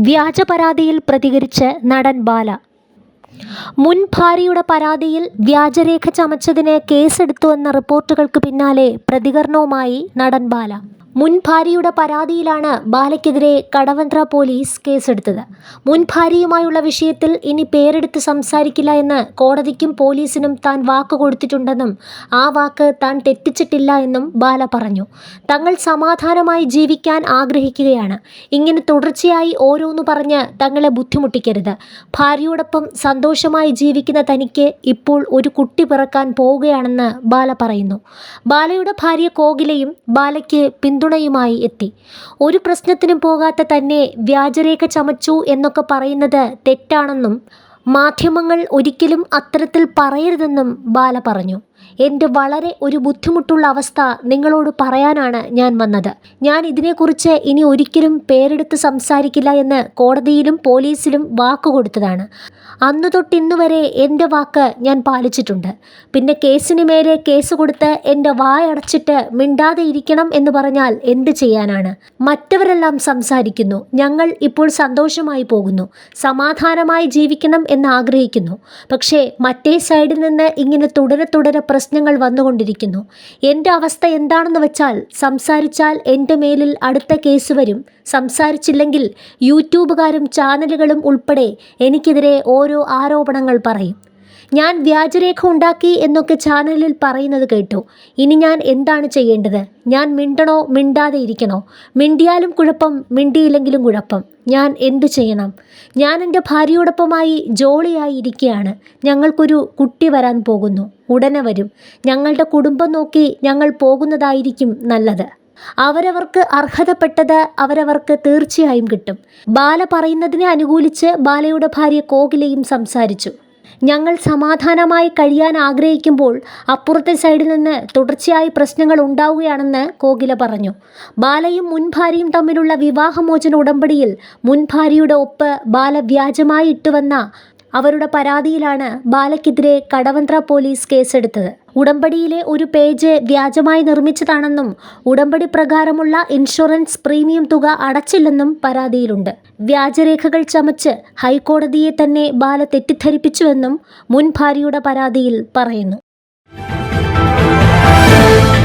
വ്യാജ പരാതിയിൽ പ്രതികരിച്ച് നടൻ ബാല. മുൻ ഭാര്യയുടെ പരാതിയിൽ വ്യാജരേഖ ചമച്ചതിന് കേസെടുത്തുവെന്ന റിപ്പോർട്ടുകൾക്ക് പിന്നാലെ പ്രതികരണവുമായി നടൻ ബാല. മുൻ ഭാര്യയുടെ പരാതിയിലാണ് ബാലയ്ക്കെതിരെ കടവന്ത്ര പോലീസ് കേസെടുത്തത്. മുൻ ഭാര്യയുമായുള്ള വിഷയത്തിൽ ഇനി പേരെടുത്ത് സംസാരിക്കില്ല എന്ന് കോടതിക്കും പോലീസിനും താൻ വാക്ക് കൊടുത്തിട്ടുണ്ടെന്നും ആ വാക്ക് താൻ തെറ്റിച്ചിട്ടില്ല എന്നും ബാല പറഞ്ഞു. തങ്ങൾ സമാധാനമായി ജീവിക്കാൻ ആഗ്രഹിക്കുകയാണ്. ഇങ്ങനെ തുടർച്ചയായി ഓരോന്ന് പറഞ്ഞ് തങ്ങളെ ബുദ്ധിമുട്ടിക്കരുത്. ഭാര്യയോടൊപ്പം സന്തോഷമായി ജീവിക്കുന്ന തനിക്ക് ഇപ്പോൾ ഒരു കുട്ടി പിറക്കാൻ പോവുകയാണെന്ന് ബാല പറയുന്നു. ബാലയുടെ ഭാര്യ കോകിലയും ബാലയ്ക്ക് പിന്തുണയുമായി എത്തി. ഒരു പ്രശ്നത്തിനും പോകാത്ത തന്നെ വ്യാജരേഖ ചമച്ചു എന്നൊക്കെ പറയുന്നത് തെറ്റാണെന്നും മാധ്യമങ്ങൾ ഒരിക്കലും അത്തരത്തിൽ പറയരുതെന്നും ബാല പറഞ്ഞു. എൻ്റെ വളരെ ഒരു ബുദ്ധിമുട്ടുള്ള അവസ്ഥ നിങ്ങളോട് പറയാനാണ് ഞാൻ വന്നത്. ഞാൻ ഇതിനെക്കുറിച്ച് ഇനി ഒരിക്കലും പേരെടുത്ത് സംസാരിക്കില്ല എന്ന് കോടതിയിലും പോലീസിലും വാക്ക് കൊടുത്തതാണ്. അന്നു തൊട്ട് ഇന്നു വരെ എൻ്റെ വാക്ക് ഞാൻ പാലിച്ചിട്ടുണ്ട്. പിന്നെ കേസിന് മേലെ കേസ് കൊടുത്ത് എൻ്റെ വായടച്ചിട്ട് മിണ്ടാതെ ഇരിക്കണം എന്ന് പറഞ്ഞാൽ എന്ത് ചെയ്യാനാണ്? മറ്റവരെല്ലാം സംസാരിക്കുന്നു. ഞങ്ങൾ ഇപ്പോൾ സന്തോഷമായി പോകുന്നു, സമാധാനമായി ജീവിക്കണം എന്ന് ആഗ്രഹിക്കുന്നു. പക്ഷേ മറ്റേ സൈഡിൽ നിന്ന് ഇങ്ങനെ തുടരെ പ്രശ്നങ്ങൾ വന്നുകൊണ്ടിരിക്കുന്നു. എൻ്റെ അവസ്ഥ എന്താണെന്ന് വെച്ചാൽ, സംസാരിച്ചാൽ എൻ്റെ മേലിൽ അടുത്ത കേസ് വരും. സംസാരിച്ചില്ലെങ്കിൽ യൂട്യൂബുകാരും ചാനലുകളും ഉൾപ്പെടെ എനിക്കെതിരെ ഓരോ ആരോപണങ്ങൾ പറയും. ഞാൻ വ്യാജരേഖ ഉണ്ടാക്കി എന്നൊക്കെ ചാനലിൽ പറയുന്നത് കേട്ടു. ഇനി ഞാൻ എന്താണ് ചെയ്യേണ്ടത്? ഞാൻ മിണ്ടണോ മിണ്ടാതെ ഇരിക്കണോ? മിണ്ടിയാലും കുഴപ്പം, മിണ്ടിയില്ലെങ്കിലും കുഴപ്പം. ഞാൻ എന്തു ചെയ്യണം? ഞാൻ എൻ്റെ ഭാര്യയോടൊപ്പമായി ജോളിയായി ഇരിക്കുകയാണ്. ഞങ്ങൾക്കൊരു കുട്ടി വരാൻ പോകുന്നു. ഉടനെ വരും. ഞങ്ങളുടെ കുടുംബം നോക്കി ഞങ്ങൾ പോകുന്നതായിരിക്കും നല്ലത്. അവരവർക്ക് അർഹതപ്പെട്ടത് അവരവർക്ക് തീർച്ചയായും കിട്ടും. ബാല പറയുന്നതിനെ അനുകൂലിച്ച് ബാലയുടെ ഭാര്യ കോകിലയും സംസാരിച്ചു. ഞങ്ങൾ സമാധാനമായി കഴിയാൻ ആഗ്രഹിക്കുമ്പോൾ അപ്പുറത്തെ സൈഡിൽ നിന്ന് തുടർച്ചയായി പ്രശ്നങ്ങൾ ഉണ്ടാവുകയാണെന്ന് കോകില പറഞ്ഞു. ബാലയും മുൻ ഭാര്യയും തമ്മിലുള്ള വിവാഹമോചന ഉടമ്പടിയിൽ മുൻ ഭാര്യയുടെ ഒപ്പ് ബാല വ്യാജമായി ഇട്ടുവന്ന അവരുടെ പരാതിയിലാണ് ബാലയ്ക്കെതിരെ കടവന്ത്ര പോലീസ് കേസെടുത്തത്. ഉടമ്പടിയിലെ ഒരു പേജ് വ്യാജമായി നിർമ്മിച്ചതാണെന്നും ഉടമ്പടി പ്രകാരമുള്ള ഇൻഷുറൻസ് പ്രീമിയം തുക അടച്ചില്ലെന്നും പരാതിയിലുണ്ട്. വ്യാജരേഖകൾ ചമച്ച് ഹൈക്കോടതിയെ തന്നെ ബാല തെറ്റിദ്ധരിപ്പിച്ചുവെന്നും മുൻ ഭാര്യയുടെ പരാതിയിൽ പറയുന്നു.